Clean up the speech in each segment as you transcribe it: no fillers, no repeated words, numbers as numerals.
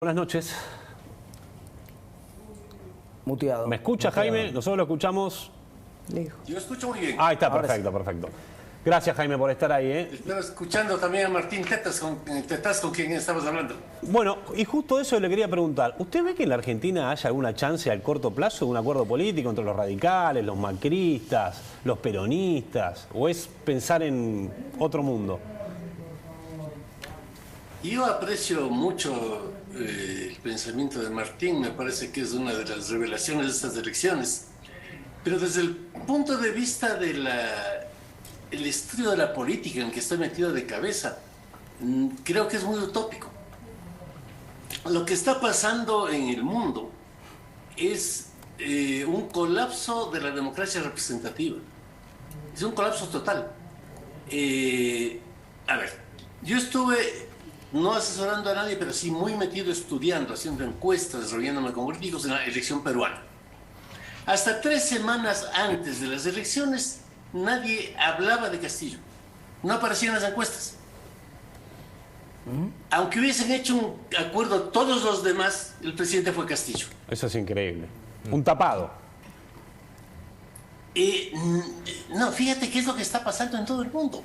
Buenas noches. Muteado. ¿Me escucha, Muteado. Jaime? Nosotros lo escuchamos. Lejos. Yo escucho muy bien. Ah, está, Ahora perfecto, sí. perfecto. Gracias, Jaime, por estar ahí. Estaba escuchando también a Martín Tetas, con quien estamos hablando. Bueno, y justo eso le quería preguntar. ¿Usted ve que en la Argentina haya alguna chance al corto plazo de un acuerdo político entre los radicales, los macristas, los peronistas? ¿O es pensar en otro mundo? Yo aprecio mucho el pensamiento de Martín, me parece que es una de las revelaciones de estas elecciones. Pero desde el punto de vista del estudio de la política en el que estoy metido de cabeza, creo que es muy utópico. Lo que está pasando en el mundo es un colapso de la democracia representativa. Es un colapso total. A ver, yo estuve no asesorando a nadie, pero sí muy metido estudiando, haciendo encuestas, reuniéndome con políticos en la elección peruana. Hasta 3 semanas antes de las elecciones, nadie hablaba de Castillo. No aparecían las encuestas. Aunque hubiesen hecho un acuerdo todos los demás, el presidente fue Castillo. Eso es increíble. Un tapado. No, fíjate qué es lo que está pasando en todo el mundo.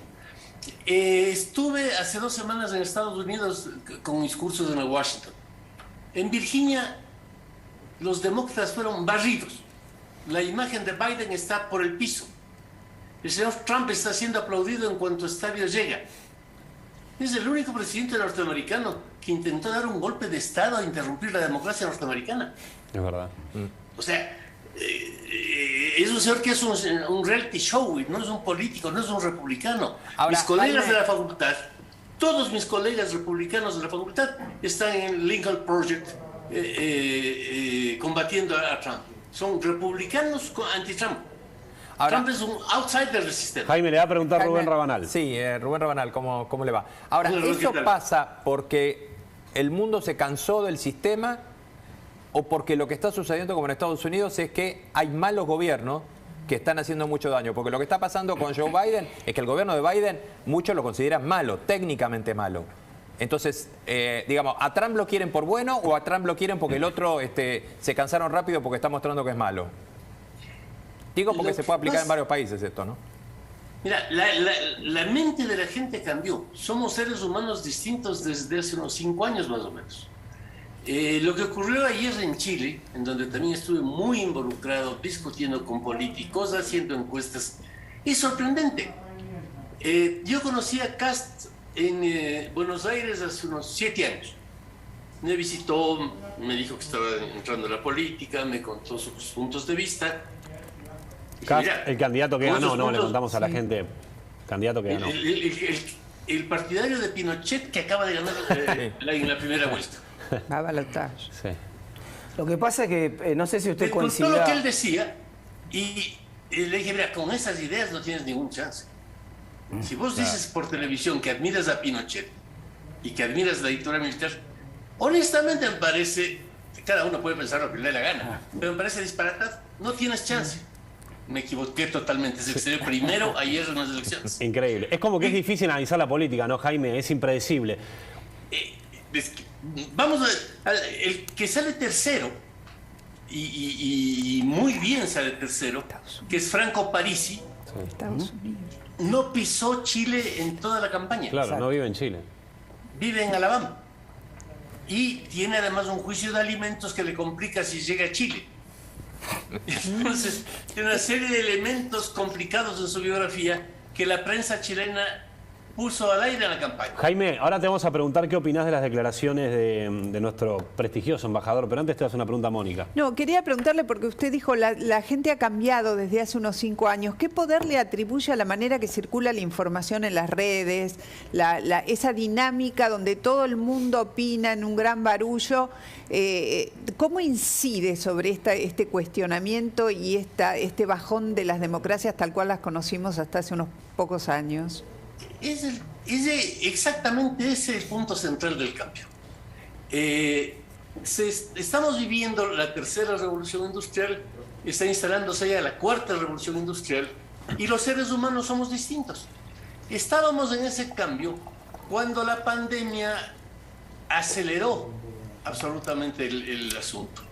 Estuve hace 2 semanas en Estados Unidos con mis cursos en Washington. En Virginia, los demócratas fueron barridos. La imagen de Biden está por el piso. El señor Trump está siendo aplaudido en cuanto estadio llega. Es el único presidente norteamericano que intentó dar un golpe de Estado a interrumpir la democracia norteamericana. Es verdad. O sea, es un señor que es un reality show, no es un político, no es un republicano. Ahora, mis colegas Jaime, de la facultad, todos mis colegas republicanos de la facultad están en el Lincoln Project combatiendo a Trump. Son republicanos anti-Trump. Ahora, Trump es un outsider del sistema. Jaime, le va a preguntar Jaime, Rubén Rabanal. Sí, Rubén Rabanal, ¿cómo le va? Ahora, Hola, Rubén, ¿eso ¿qué tal? pasa porque el mundo se cansó del sistema o porque lo que está sucediendo como en Estados Unidos es que hay malos gobiernos que están haciendo mucho daño? Porque lo que está pasando con Joe Biden es que el gobierno de Biden muchos lo consideran malo, técnicamente malo. Entonces, digamos, ¿a Trump lo quieren por bueno o a Trump lo quieren porque el otro se cansaron rápido porque está mostrando que es malo? Digo porque Lo se puede que aplicar en pasa- varios países esto, ¿no? Mira, la mente de la gente cambió. Somos seres humanos distintos desde hace unos 5 años más o menos. Lo que ocurrió ayer en Chile, en donde también estuve muy involucrado, discutiendo con políticos, haciendo encuestas, es sorprendente. Yo conocí a Kast en Buenos Aires hace unos 7 años. Me visitó, me dijo que estaba entrando a la política, me contó sus puntos de vista. Cast, Mira, el candidato que con ganó, esos ¿no? Le puntos, contamos a la gente. Candidato que ganó. el partidario de Pinochet que acaba de ganar en la primera vuelta. Va a balotaje. Sí. Lo que pasa es que no sé si usted Con todo coincida. lo que él decía, y le dije, mira, con esas ideas no tienes ningún chance. Si vos dices por televisión que admiras a Pinochet y que admiras la dictadura militar, honestamente me parece, cada uno puede pensar lo que le dé la gana, pero me parece disparatado, no tienes chance. Me equivoqué totalmente, se excedió primero ayer en las elecciones. Increíble. Es como que es difícil analizar la política, ¿no, Jaime? Es impredecible. Vamos a ver, el que sale tercero, y muy bien sale tercero, que es Franco Parisi, Estados Unidos. no pisó Chile en toda la campaña. Claro, Exacto. no vive en Chile. Vive en Alabama. Y tiene además un juicio de alimentos que le complica si llega a Chile. Entonces, tiene una serie de elementos complicados en su biografía que la prensa chilena puso al aire en la campaña. Jaime, ahora te vamos a preguntar qué opinás de las declaraciones de nuestro prestigioso embajador, pero antes te hago una pregunta a Mónica. No, quería preguntarle, porque usted dijo la gente ha cambiado desde hace unos 5 años. ¿Qué poder le atribuye a la manera que circula la información en las redes, esa dinámica donde todo el mundo opina en un gran barullo? ¿Cómo incide sobre este cuestionamiento y este bajón de las democracias tal cual las conocimos hasta hace unos pocos años? Exactamente ese es el punto central del cambio. Estamos viviendo la tercera revolución industrial, está instalándose ya la cuarta revolución industrial y los seres humanos somos distintos. Estábamos en ese cambio cuando la pandemia aceleró absolutamente el asunto.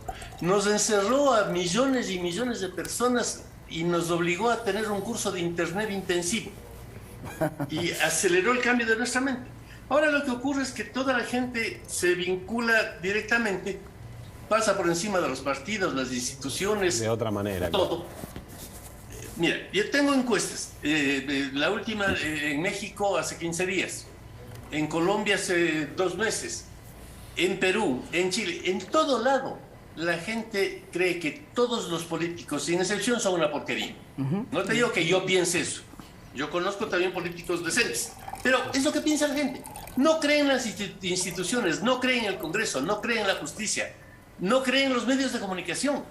Nos encerró a millones y millones de personas y nos obligó a tener un curso de internet intensivo y aceleró el cambio de nuestra mente. Ahora lo que ocurre es que toda la gente se vincula directamente, pasa por encima de los partidos, las instituciones, de otra manera. todo. Mira, yo tengo encuestas. La última en México hace 15 días, en Colombia hace 2 meses, en Perú, en Chile, en todo lado. La gente cree que todos los políticos, sin excepción, son una porquería. No te digo que yo piense eso. Yo conozco también políticos decentes. Pero es lo que piensa la gente. No creen en las instituciones, no creen en el Congreso, no creen en la justicia, no creen en los medios de comunicación.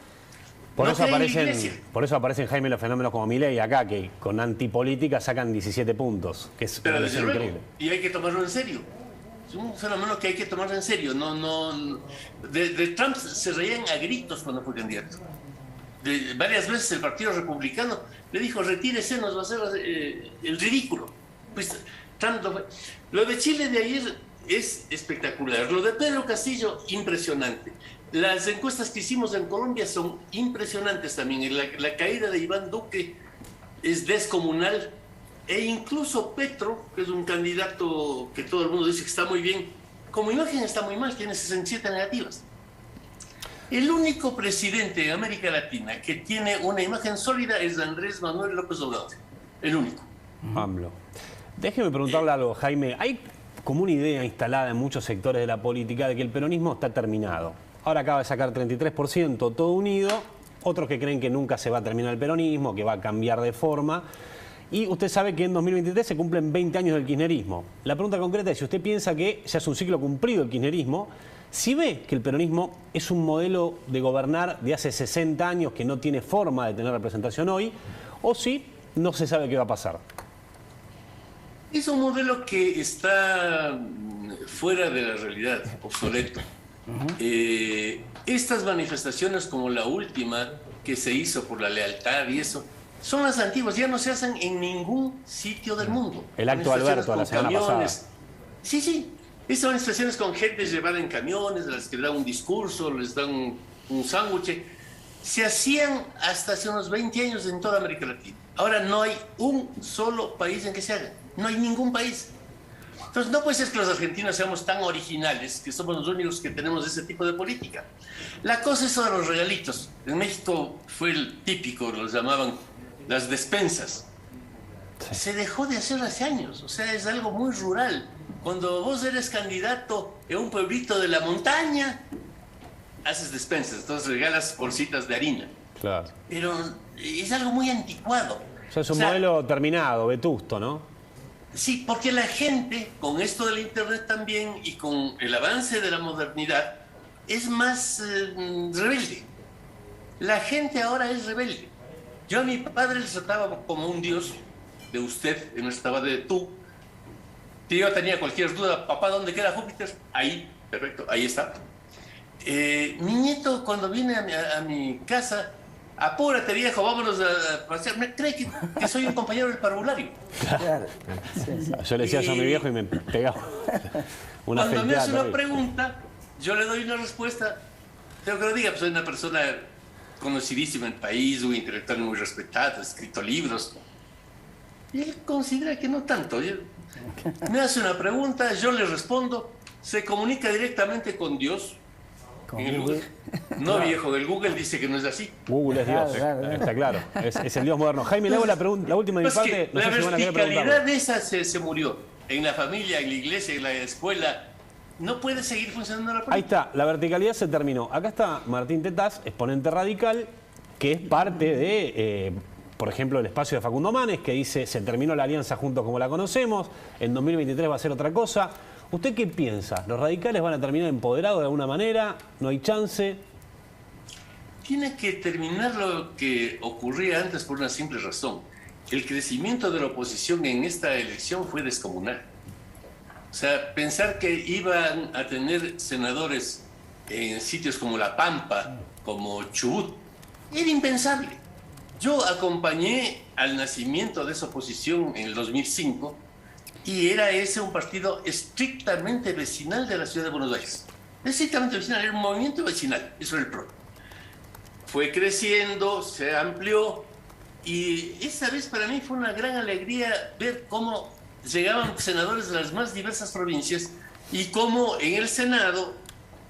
Por, no eso aparecen, iglesia. por eso aparecen, Jaime, los fenómenos como Milei acá, que con antipolítica sacan 17 puntos. Que es, Pero desde luego, increíble. y hay que tomarlo en serio. Es un fenómeno que hay que tomarlo en serio. De Trump se reían a gritos cuando fue candidato. Varias veces el Partido Republicano le dijo, retírese, nos va a hacer el ridículo. Pues Trump lo fue. Lo de Chile de ayer es espectacular. Lo de Pedro Castillo, impresionante. Las encuestas que hicimos en Colombia son impresionantes también. La caída de Iván Duque es descomunal. E incluso Petro, que es un candidato que todo el mundo dice que está muy bien, como imagen está muy mal, tiene 67 negativas. El único presidente en América Latina que tiene una imagen sólida es Andrés Manuel López Obrador. El único. AMLO. Déjeme preguntarle algo, Jaime. Hay como una idea instalada en muchos sectores de la política de que el peronismo está terminado. Ahora acaba de sacar 33%, todo unido. Otros que creen que nunca se va a terminar el peronismo, que va a cambiar de forma. Y usted sabe que en 2023 se cumplen 20 años del kirchnerismo. La pregunta concreta es si usted piensa que ya es un ciclo cumplido el kirchnerismo, si ve que el peronismo es un modelo de gobernar de hace 60 años que no tiene forma de tener representación hoy, o si no se sabe qué va a pasar. Es un modelo que está fuera de la realidad, obsoleto. Estas manifestaciones como la última que se hizo por la lealtad y eso, son las antiguas, ya no se hacen en ningún sitio del mundo. El acto Alberto la semana pasada. Sí. Estas manifestaciones con gente llevada en camiones, a las que le dan un discurso, les dan un sándwich, se hacían hasta hace unos 20 años en toda América Latina. Ahora no hay un solo país en que se haga. No hay ningún país. Entonces no puede ser que los argentinos seamos tan originales, que somos los únicos que tenemos ese tipo de política. La cosa es sobre los regalitos. En México fue el típico, los llamaban las despensas. Sí. Se dejó de hacer hace años, o sea, es algo muy rural. Cuando vos eres candidato en un pueblito de la montaña, haces despensas, entonces regalas bolsitas de harina. Claro. Pero es algo muy anticuado. O sea, es un modelo terminado, vetusto, ¿no? Sí, porque la gente, con esto del internet también y con el avance de la modernidad, es más rebelde. La gente ahora es rebelde. Yo a mi padre le trataba como un dios, de usted, no estaba de tú. Si yo tenía cualquier duda, papá, ¿dónde queda Júpiter? Ahí, perfecto, ahí está. Mi nieto, cuando viene a mi casa, apúrate viejo, vámonos a pasear. ¿Me cree que soy un compañero del parvulario? Claro. Sí. Yo le decía eso a mi viejo y me pegaba una cuando me hace una terrible. pregunta, yo le doy una respuesta. Tengo que lo diga, pues soy una persona conocidísima en el país, un intelectual muy respetado, ha escrito libros. Y él considera que no tanto. Me hace una pregunta, yo le respondo, se comunica directamente con Dios. En el Google. No, viejo, el Google dice que no es así. Google es Dios, Claro. está claro. Es el Dios moderno. Jaime, le hago la última de mi Pues parte. No la sé si van a querer verticalidad preguntarme. de esa se murió. En la familia, en la iglesia, en la escuela. No puede seguir funcionando la política. Ahí está, la verticalidad se terminó. Acá está Martín Tetaz, exponente radical, que es parte de, por ejemplo, el espacio de Facundo Manes, que dice, se terminó la alianza juntos como la conocemos, en 2023 va a ser otra cosa. ¿Usted qué piensa? ¿Los radicales van a terminar empoderados de alguna manera? ¿No hay chance? Tiene que terminar lo que ocurría antes por una simple razón. El crecimiento de la oposición en esta elección fue descomunal. O sea, pensar que iban a tener senadores en sitios como La Pampa, como Chubut, era impensable. Yo acompañé al nacimiento de esa oposición en el 2005 y era ese un partido estrictamente vecinal de la ciudad de Buenos Aires. Estrictamente vecinal, era un movimiento vecinal, eso era el PRO. Fue creciendo, se amplió, y esa vez para mí fue una gran alegría ver cómo llegaban senadores de las más diversas provincias y cómo en el Senado,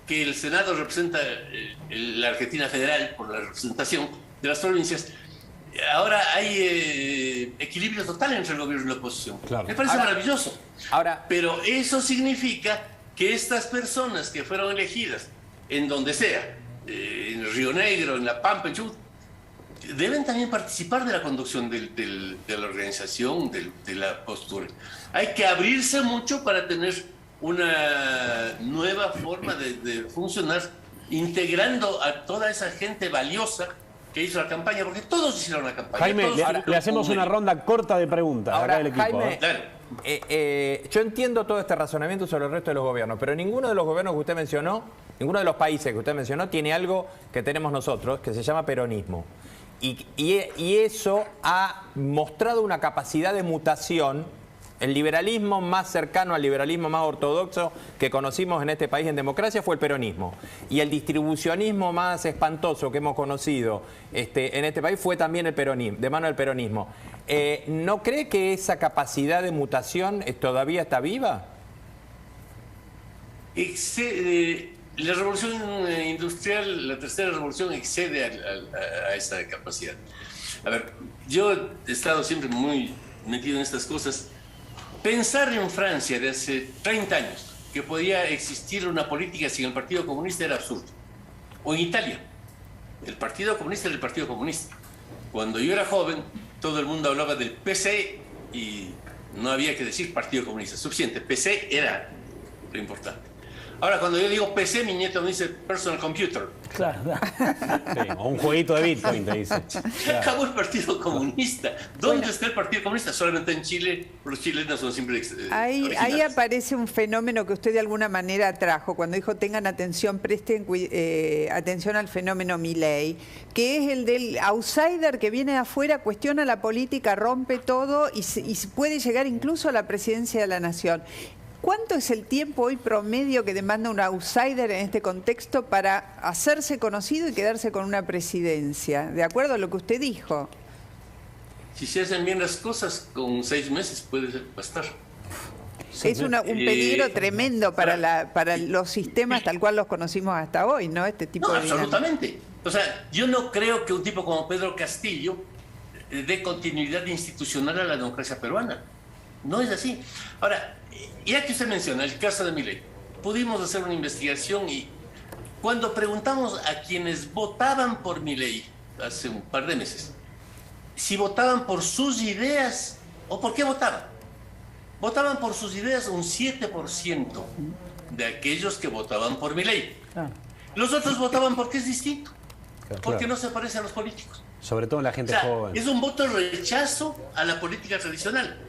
que el Senado representa la Argentina federal por la representación de las provincias, ahora hay equilibrio total entre el gobierno y la oposición. Claro. Me parece maravilloso. Ahora, Pero eso significa que estas personas que fueron elegidas en donde sea, en Río Negro, en La Pampa, en Chubut, deben también participar de la conducción de la organización, de la postura. Hay que abrirse mucho para tener una nueva forma de funcionar, integrando a toda esa gente valiosa que hizo la campaña, porque todos hicieron la campaña. Jaime, le hacemos una ronda corta de preguntas ahora, acá del equipo. Jaime, yo entiendo todo este razonamiento sobre el resto de los gobiernos, pero ninguno de los gobiernos que usted mencionó, ninguno de los países que usted mencionó, tiene algo que tenemos nosotros, que se llama peronismo. Y eso ha mostrado una capacidad de mutación. El liberalismo más cercano al liberalismo más ortodoxo que conocimos en este país en democracia fue el peronismo. Y el distribucionismo más espantoso que hemos conocido en este país fue también el peronismo, de mano del peronismo. ¿No cree que esa capacidad de mutación todavía está viva? La revolución industrial, la tercera revolución, excede a esa capacidad. A ver, yo he estado siempre muy metido en estas cosas. Pensar en Francia de hace 30 años que podía existir una política sin el Partido Comunista era absurdo. O en Italia, el Partido Comunista era el Partido Comunista. Cuando yo era joven, todo el mundo hablaba del PC y no había que decir Partido Comunista, suficiente. PC era lo importante. Ahora, cuando yo digo PC, mi nieto me dice personal computer. Claro. Sí, o un jueguito de Bitcoin, te dice. Se acabó el Partido Comunista. ¿Dónde está el Partido Comunista? Solamente en Chile. Los chilenos son siempre ahí aparece un fenómeno que usted de alguna manera trajo cuando dijo tengan atención, presten atención al fenómeno Milei, que es el del outsider que viene de afuera, cuestiona la política, rompe todo y puede llegar incluso a la presidencia de la nación. ¿Cuánto es el tiempo hoy promedio que demanda un outsider en este contexto para hacerse conocido y quedarse con una presidencia? De acuerdo a lo que usted dijo. Si se hacen bien las cosas, con 6 meses puede bastar. Es un peligro tremendo para los sistemas tal cual los conocimos hasta hoy, ¿no? Este tipo no, de absolutamente. O sea, yo no creo que un tipo como Pedro Castillo dé continuidad institucional a la democracia peruana. No es así. Ahora, ya que usted menciona el caso de Milei, pudimos hacer una investigación y cuando preguntamos a quienes votaban por Milei hace un par de meses, si votaban por sus ideas o por qué votaban por sus ideas un 7% de aquellos que votaban por Milei. Los otros votaban porque es distinto, porque no se parece a los políticos. Sobre todo en la gente joven. Es un voto de rechazo a la política tradicional.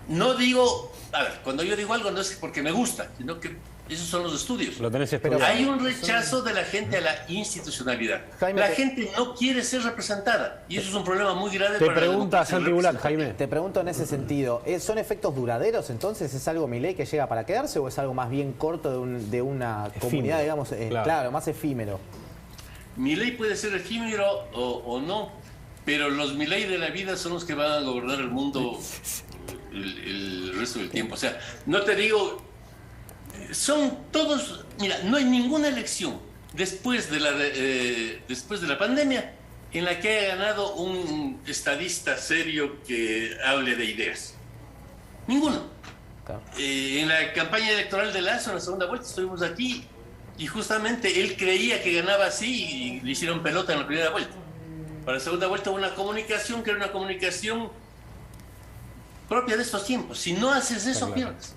No digo, a ver, cuando yo digo algo no es porque me gusta, sino que esos son los estudios. Lo tenés estudiado. Hay un rechazo de la gente a la institucionalidad. Jaime, la gente no quiere ser representada y eso es un problema muy grave. Te para la pregunta democracia Santi Bulat, Jaime. Te pregunto en ese sentido, ¿son efectos duraderos entonces? ¿Es algo Milei que llega para quedarse o es algo más bien corto de una comunidad, digamos, claro, más efímero? Milei puede ser efímero o no, pero los Milei de la vida son los que van a gobernar el mundo el resto del tiempo. O sea, no te digo, son todos, mira, no hay ninguna elección después de la pandemia en la que haya ganado un estadista serio que hable de ideas. Ninguno. En la campaña electoral de Lazo, en la segunda vuelta, estuvimos aquí y justamente él creía que ganaba así y le hicieron pelota en la primera vuelta. Para la segunda vuelta hubo una comunicación que era una comunicación propia de estos tiempos. Si no haces eso, pierdes.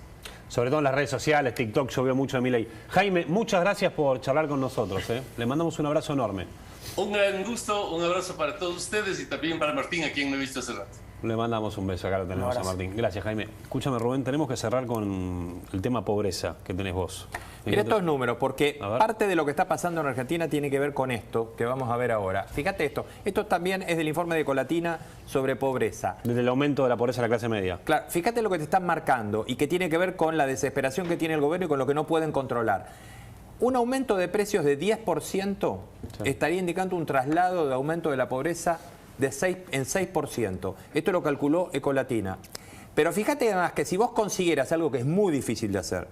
Sobre todo en las redes sociales, TikTok, yo veo mucho de Milei. Jaime, muchas gracias por charlar con nosotros. Le mandamos un abrazo enorme. Un gran gusto, un abrazo para todos ustedes y también para Martín, a quien no he visto hace rato. Le mandamos un beso, acá lo tenemos a Martín. Gracias, Jaime. Escúchame, Rubén, tenemos que cerrar con el tema pobreza que tenés vos. Mira estos números, porque parte de lo que está pasando en Argentina tiene que ver con esto que vamos a ver ahora. Fíjate esto, esto también es del informe de Colatina sobre pobreza. Desde el aumento de la pobreza de la clase media. Claro, fíjate lo que te están marcando y que tiene que ver con la desesperación que tiene el gobierno y con lo que no pueden controlar. un aumento de precios de 10% estaría indicando un traslado de aumento de la pobreza de 6%. Esto lo calculó Ecolatina. Pero fíjate además que si vos consiguieras algo que es muy difícil de hacer,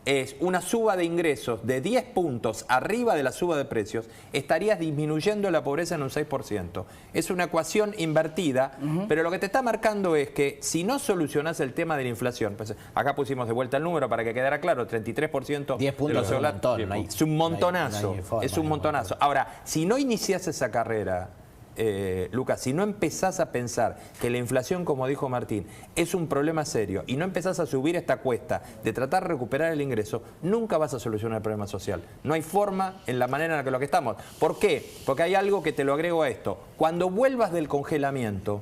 es una suba de ingresos de 10 puntos arriba de la suba de precios, estarías disminuyendo la pobreza en un 6%. Es una ecuación invertida, pero lo que te está marcando es que si no solucionás el tema de la inflación, pues acá pusimos de vuelta el número para que quedara claro, 33%. 10 puntos es un montón. Es un montonazo, es un montonazo. Ahora, si no iniciás esa carrera, Lucas, si no empezás a pensar que la inflación, como dijo Martín, es un problema serio y no empezás a subir esta cuesta de tratar de recuperar el ingreso, nunca vas a solucionar el problema social. No hay forma en la manera en la que estamos. ¿Por qué? Porque hay algo que te lo agrego a esto. Cuando vuelvas del congelamiento,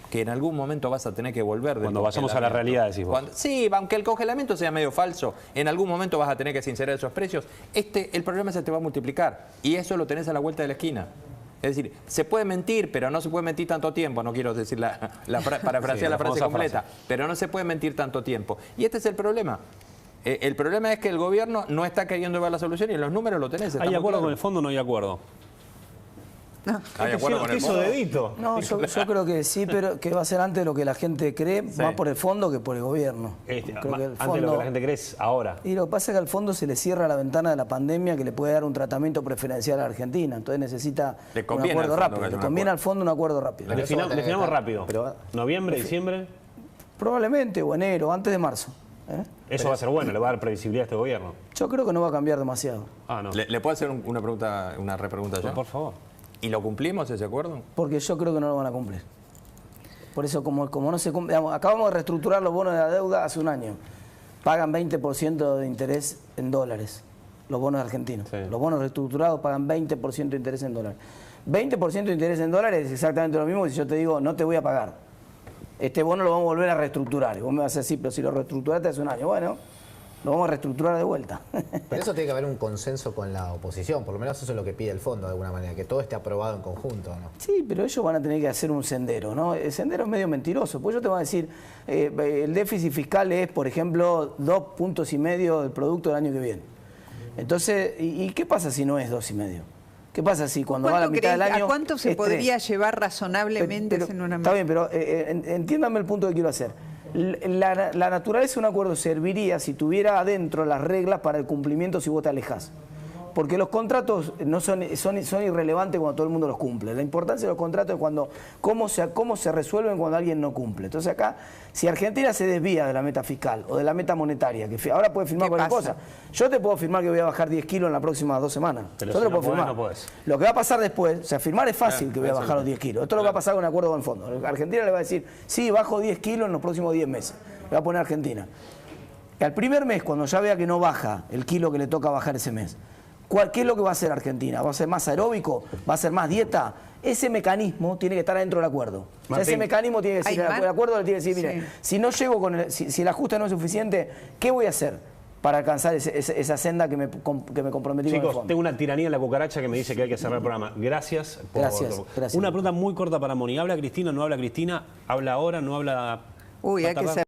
que en algún momento vas a tener que volver del Cuando vayamos a la realidad, decís vos. Sí, aunque el congelamiento sea medio falso, en algún momento vas a tener que sincerar esos precios. El problema se te va a multiplicar y eso lo tenés a la vuelta de la esquina. Es decir, se puede mentir, pero no se puede mentir tanto tiempo. No quiero decir parafrasear la frase completa, pero no se puede mentir tanto tiempo. Y este es el problema. El problema es que el gobierno no está queriendo ver la solución y en los números lo tenés. ¿Hay acuerdo con el fondo o no hay acuerdo? No. ¿Hay acuerdo con el hizo fondo? dedito. No, yo creo que sí, pero que va a ser antes de lo que la gente cree, más por el fondo que por el gobierno. Antes Creo que el de lo que la gente cree es ahora. Y lo que pasa es que al fondo se le cierra la ventana de la pandemia que le puede dar un tratamiento preferencial a la Argentina. Entonces necesita Le un conviene acuerdo al fondo rápido. que haya Le un conviene acuerdo. al fondo un acuerdo rápido. Definamos rápido. Pero- ¿Noviembre, diciembre? Probablemente, o enero, antes de marzo. Eso va a ser bueno, le va a dar previsibilidad a este gobierno. Yo creo que no va a cambiar demasiado. Ah, no. ¿Le puedo hacer una pregunta, una repregunta ya? Por favor. ¿Y lo cumplimos ese acuerdo? Porque yo creo que no lo van a cumplir. Por eso, como no se cumple, digamos, acabamos de reestructurar los bonos de la deuda hace un año. Pagan 20% de interés en dólares, los bonos argentinos. Sí. Los bonos reestructurados pagan 20% de interés en dólares. 20% de interés en dólares es exactamente lo mismo que si yo te digo, no te voy a pagar. Este bono lo vamos a volver a reestructurar. Y vos me vas a decir, pero si lo reestructuraste hace un año. Bueno, lo vamos a reestructurar de vuelta. Pero eso tiene que haber un consenso con la oposición, por lo menos eso es lo que pide el fondo de alguna manera, que todo esté aprobado en conjunto, ¿no? Sí, pero ellos van a tener que hacer un sendero, ¿no? El sendero es medio mentiroso, pues yo te voy a decir, el déficit fiscal es, por ejemplo, 2,5 puntos del producto del año que viene. Entonces, ¿y qué pasa si no es 2,5? ¿Qué pasa si cuando va a la mitad del año ¿A cuánto se es podría 3? llevar razonablemente en una Está bien, pero entiéndame el punto que quiero hacer. La naturaleza de un acuerdo serviría si tuviera adentro las reglas para el cumplimiento si vos te alejás. Porque los contratos no son irrelevantes cuando todo el mundo los cumple. La importancia de los contratos es cómo se resuelven cuando alguien no cumple. Entonces acá, si Argentina se desvía de la meta fiscal o de la meta monetaria, que ahora puede firmar cualquier cosa, yo te puedo firmar que voy a bajar 10 kilos en las próximas 2 semanas. Pero Yo si te lo no puedo podés, firmar. no podés. Lo que va a pasar después, o sea, firmar es fácil que voy a bajar los 10 kilos. Esto es lo que va a pasar con un acuerdo con el fondo. Argentina le va a decir, sí, bajo 10 kilos en los próximos 10 meses. Le va a poner Argentina. Al primer mes, cuando ya vea que no baja el kilo que le toca bajar ese mes, ¿qué es lo que va a hacer Argentina? ¿Va a ser más aeróbico? ¿Va a ser más dieta? Ese mecanismo tiene que estar dentro del acuerdo. O sea, ese mecanismo tiene que decir, el acuerdo le tiene que decir, mire, si no llego si el ajuste no es suficiente, ¿qué voy a hacer para alcanzar esa senda que me comprometí con el Chicos, fondo? tengo una tiranía en la cucaracha que me dice que hay que cerrar el programa. Gracias. Gracias. Una pregunta muy corta para Moni. ¿Habla Cristina, no habla Cristina? ¿Habla ahora, no habla...? Uy, hay que ser